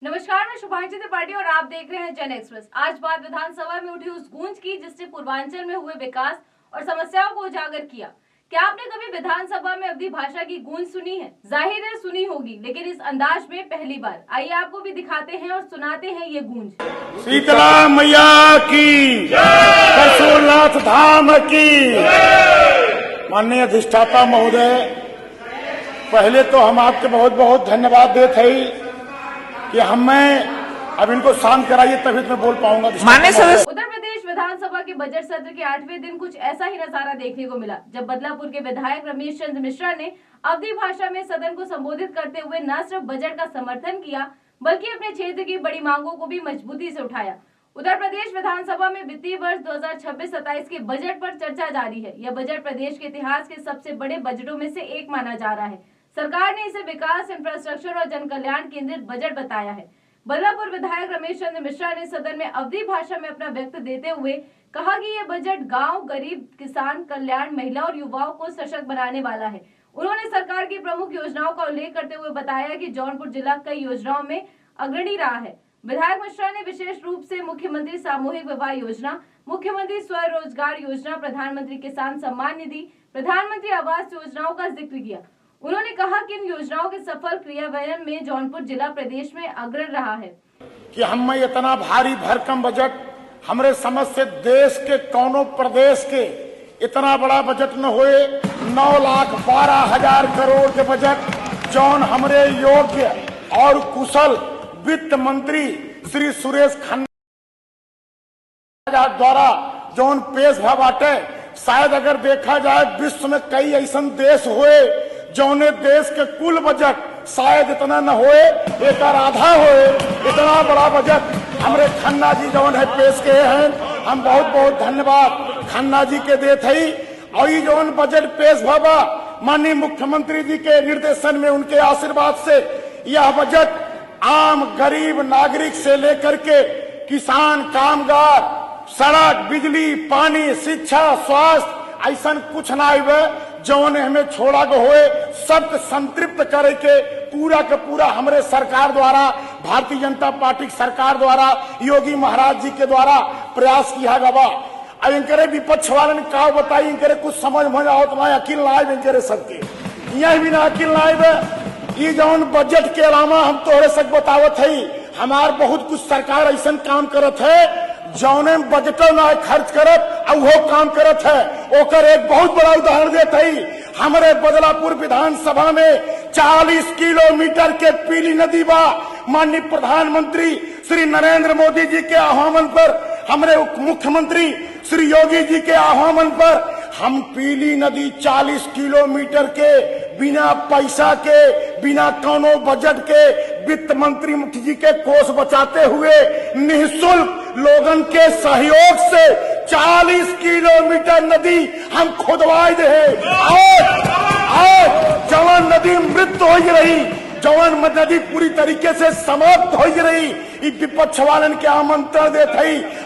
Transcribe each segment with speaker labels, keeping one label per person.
Speaker 1: नमस्कार, मैं शुभांशी त्रिपाठी और आप देख रहे हैं जन एक्सप्रेस। आज बात विधानसभा में उठी उस गूंज की जिसने पूर्वांचल में हुए विकास और समस्याओं को उजागर किया। क्या आपने कभी विधानसभा में अवधी भाषा की गूंज सुनी है? जाहिर है सुनी होगी, लेकिन इस अंदाज में पहली बार। आइए आपको भी दिखाते हैं और सुनाते हैं ये गूंज।
Speaker 2: शीतला मैया की, कसोलनाथ धाम की। माननीय अधिष्ठाता महोदय, पहले तो हम आपके बहुत बहुत धन्यवाद देते हैं कि हमें अब इनको शांत कराइए तभी तो मैं बोल पाऊंगा।
Speaker 1: माननीय सदस्य, उत्तर प्रदेश विधानसभा के बजट सत्र के 8वें दिन कुछ ऐसा ही नजारा देखने को मिला, जब बदलापुर के विधायक रमेश चंद्र मिश्रा ने अवधी भाषा में सदन को संबोधित करते हुए न सिर्फ बजट का समर्थन किया, बल्कि अपने क्षेत्र की बड़ी मांगों को भी मजबूती से उठाया। उत्तर प्रदेश विधानसभा में वित्तीय वर्ष 2026-27 के बजट पर चर्चा जारी है। यह बजट प्रदेश के इतिहास के सबसे बड़े बजटों में से एक माना जा रहा है। सरकार ने इसे विकास, इंफ्रास्ट्रक्चर और जन कल्याण केंद्रित बजट बताया है। बदलापुर विधायक रमेश चंद्र मिश्रा ने सदन में अवधी भाषा में अपना व्यक्त देते हुए कहा कि यह बजट गांव, गरीब, किसान कल्याण, महिला और युवाओं को सशक्त बनाने वाला है। उन्होंने सरकार की प्रमुख योजनाओं का उल्लेख करते हुए बताया कि जौनपुर जिला कई योजनाओं में अग्रणी रहा है। विधायक मिश्रा ने विशेष रूप से मुख्यमंत्री सामूहिक विवाह योजना, मुख्यमंत्री स्वरोजगार योजना, प्रधानमंत्री किसान सम्मान निधि, प्रधानमंत्री आवास योजनाओं का जिक्र किया। उन्होंने कहा कि इन योजनाओं के सफल क्रियान्वयन में जौनपुर जिला प्रदेश में अग्रणी रहा है।
Speaker 2: कि हमें इतना भारी भरकम बजट हमरे समझ से देश के कौनो प्रदेश के इतना बड़ा बजट न हुए। 9,12,000 करोड़ के बजट जौन हमरे योग्य और कुशल वित्त मंत्री श्री सुरेश खन्ना द्वारा जौन पेश भा बाटे, शायद अगर देखा जाए विश्व में कई ऐसा देश हुए जौने देश के कुल बजट शायद इतना न होए, एक आधा होए। इतना बड़ा बजट हमरे खन्ना जी जौन है पेश किए हैं, हम बहुत बहुत धन्यवाद खन्ना जी के देते ही। और ये जौन बजट पेश भवा माननीय मुख्यमंत्री जी के निर्देशन में, उनके आशीर्वाद से यह बजट आम गरीब नागरिक से लेकर के किसान, कामगार, सड़क, बिजली, पानी, शिक्षा, स्वास्थ्य ऐसा कुछ ना हुए जौन हमें छोड़ा गो हुए, सबको संतृप्त करे के पूरा का पूरा हमरे सरकार द्वारा, भारतीय जनता पार्टी की सरकार द्वारा, योगी महाराज जी के द्वारा प्रयास किया गवा। अब इनके विपक्ष वाले ने कहा बताई, इनके कुछ समझ में आओ तो अकिल ना आए, इनके सबके यह भी ना अकिल ना आए। ये जौन बजट के अलावा हम तोहरे सक बतावत है, हमार बहुत कुछ सरकार ऐसा काम करत है जौने बजटों ना खर्च करत और वो काम करत है। ओकर एक बहुत बड़ा उदाहरण देते ही, हमारे बदलापुर विधानसभा में 40 किलोमीटर के पीली नदी बा। माननीय प्रधानमंत्री श्री नरेंद्र मोदी जी के आह्वान पर, हमारे मुख्यमंत्री श्री योगी जी के आह्वान पर हम पीली नदी 40 किलोमीटर के बिना पैसा के, बिना कोनो बजट के, वित्त मंत्री मुख्य जी के कोष बचाते हुए निःशुल्क लोगन के सहयोग से 40 किलोमीटर नदी हम खुदवाए दे। और जवान नदी मृत हो रही, जवान नदी पूरी तरीके से समाप्त हो रही। विपक्ष वालन के आमंत्रण देते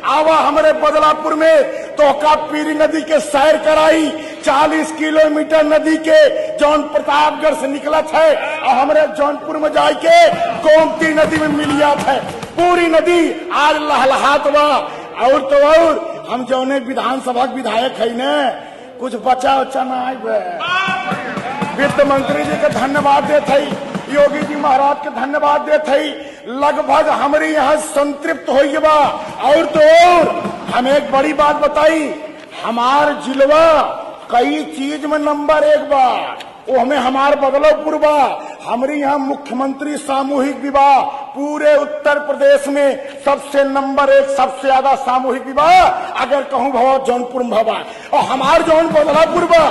Speaker 2: आवा हमारे बदलापुर में तो का पीली नदी के सैर कराई। 40 किलोमीटर नदी के जौन प्रतापगढ़ से निकलत है और हमारे जौनपुर में जाके गोमती नदी में मिलियात है। पूरी नदी आज लहलहात बा। और तो और हम जौने विधानसभा विधायक है न, कुछ बचा उचा ना आए। वित्त मंत्री जी के धन्यवाद देते, योगी जी महाराज के धन्यवाद देते, लगभग हमारे यहाँ संतृप्त हो बा। और तो और हम एक बड़ी बात बताई, हमार जिलवा कई चीज में नंबर 1 बा, वो हमें हमार बदलापुर बा। हमारे यहाँ मुख्यमंत्री सामूहिक विवाह पूरे उत्तर प्रदेश में सबसे नंबर 1, सबसे ज्यादा सामूहिक विवाह अगर कहूँ भवा जौनपुर में भवा। और हमार जौन बदलापुर बा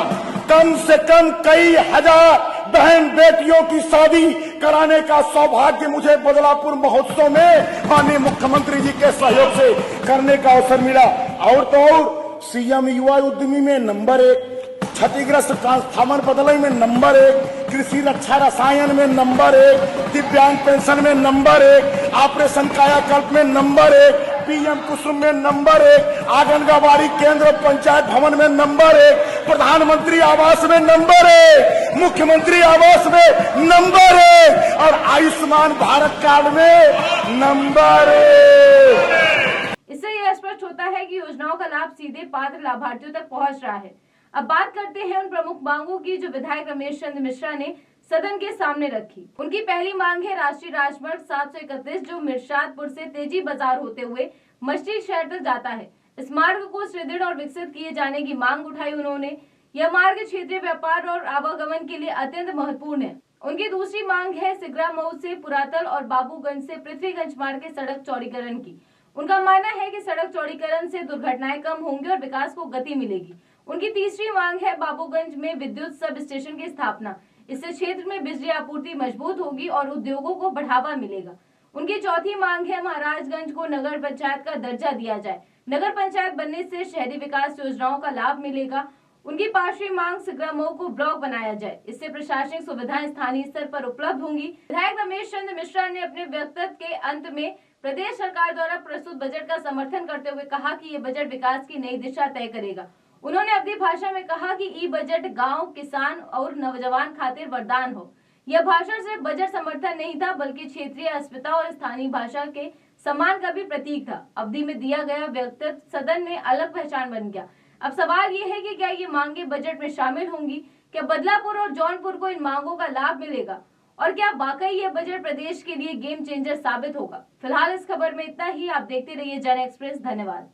Speaker 2: कम से कम कई हजार बहन बेटियों की शादी कराने का सौभाग्य मुझे बदलापुर महोत्सव में माननीय मुख्यमंत्री जी के सहयोग से करने का अवसर मिला। और तो और सीएम युवा उद्यमी में नंबर 1, क्षतिग्रस्त ट्रांसफार्मर बदलाई में नंबर 1, कृषि रक्षा रसायन में नंबर 1, दिव्यांग पेंशन में नंबर 1, ऑपरेशन कायाकल्प में नंबर 1, पीएम कुसुम में नंबर 1, आंगनबाड़ी केंद्र पंचायत भवन में नंबर 1, प्रधानमंत्री आवास में नंबर 1, मुख्यमंत्री आवास में नंबर 1 और आयुष्मान भारत कार्ड में नंबर 1।
Speaker 1: इससे यह स्पष्ट होता है कि योजनाओं का लाभ सीधे पात्र लाभार्थियों तक पहुंच रहा है। अब बात करते हैं उन प्रमुख मांगों की जो विधायक रमेश चंद्र मिश्रा ने सदन के सामने रखी। उनकी पहली मांग है राष्ट्रीय राजमार्ग 731 जो मिर्शादपुर से तेजी बाजार होते हुए मछली शहर तक जाता है। इस मार्ग को सुदृढ़ और विकसित किए जाने की मांग उठाई उन्होंने। यह मार्ग क्षेत्रीय व्यापार और आवागमन के लिए अत्यंत महत्वपूर्ण है। उनकी दूसरी मांग है सिगरा मऊ से पुरातल और बाबूगंज से पृथ्वीगंज मार्ग के सड़क चौड़ीकरण की। उनका मानना है कि सड़क चौड़ीकरण से दुर्घटनाएं कम होंगी और विकास को गति मिलेगी। उनकी तीसरी मांग है बाबूगंज में विद्युत सब स्टेशन की स्थापना। इससे क्षेत्र में बिजली आपूर्ति मजबूत होगी और उद्योगों को बढ़ावा मिलेगा। उनकी चौथी मांग है महाराजगंज को नगर पंचायत का दर्जा दिया जाए। नगर पंचायत बनने से शहरी विकास योजनाओं का लाभ मिलेगा। उनकी पांचवी मांग सिगरा मऊ को ब्लॉक बनाया जाए। इससे प्रशासनिक सुविधाएं स्थानीय स्तर पर उपलब्ध होंगी। विधायक रमेश चंद्र मिश्रा ने अपने वक्तव्य के अंत में प्रदेश सरकार द्वारा प्रस्तुत बजट का समर्थन करते हुए कहा कि ये बजट विकास की नई दिशा तय करेगा। उन्होंने अपनी भाषा में कहा कि ई बजट गांव, किसान और नौजवान खातिर वरदान हो। यह भाषण सिर्फ बजट समर्थन नहीं था बल्कि क्षेत्रीय अस्मिता और स्थानीय भाषा के सम्मान का भी प्रतीक था। अवधि में दिया गया वक्तव्य सदन में अलग पहचान बन गया। अब सवाल ये है कि क्या ये मांगे बजट में शामिल होंगी? क्या बदलापुर और जौनपुर को इन मांगों का लाभ मिलेगा? और क्या वाकई ये बजट प्रदेश के लिए गेम चेंजर साबित होगा? फिलहाल इस खबर में इतना ही। आप देखते रहिए जन एक्सप्रेस। धन्यवाद।